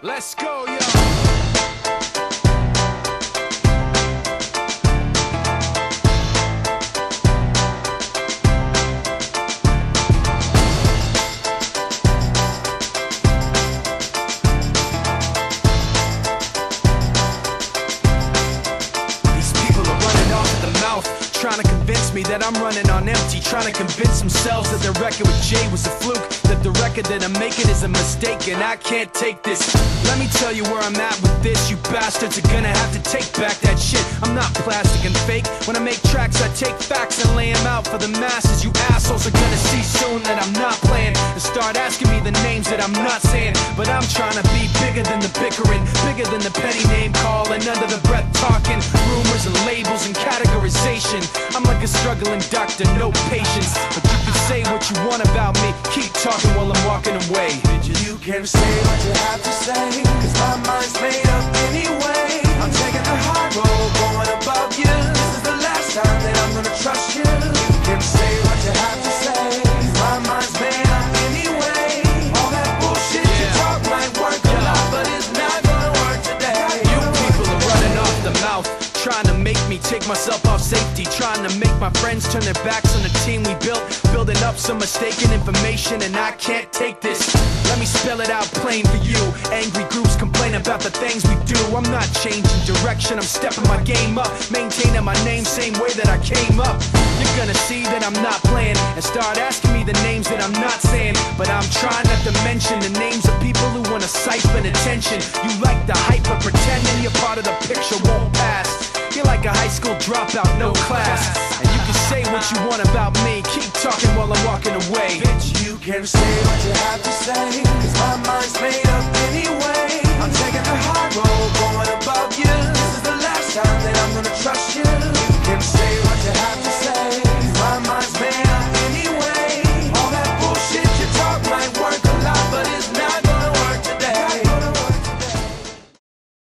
Let's go, yo. Trying to convince me that I'm running on empty, trying to convince themselves that the record with Jay was a fluke, that the record that I'm making is a mistake, and I can't take this. Let me tell you where I'm at with this. You bastards are gonna have to take back that shit. I'm not plastic and fake. When I make tracks, I take facts and lay them out for the masses. You assholes are gonna see soon that I'm not playing and start asking me the names that I'm not saying. But I'm trying to be bigger than the bickering, bigger than the petty name calling, under the breath talking, rumors and labels and categorization. I'm like a struggling doctor, no patience. But you can say what you want about me, keep talking while I'm walking away. You can say what you have to say, cause my mind's made up anyway. I'm taking the high road, going above you. This is the last time that I'm gonna trust you. You can say what you have to say, cause my mind's made up anyway. All that bullshit you talk might work a lot, but it's not gonna work today. You people are running off the mouth, trying to make me take myself off safety, trying to make my friends turn their backs on the team we built, building up some mistaken information, and I can't take this. Let me spell it out plain for you. Angry groups complain about the things we do. I'm not changing direction, I'm stepping my game up, maintaining my name same way that I came up. You're gonna see that I'm not playing and start asking me the names that I'm not saying. But I'm trying not to mention the names of people who wanna siphon attention. You like the hype but pretending you're part of the picture won't pass. You're like a high school dropout, no class. And you can say what you want about me, keep talking while I'm walking away. Bitch, you can say what you have to say, cause my mind's made up anyway. I'm taking the high road, going above you.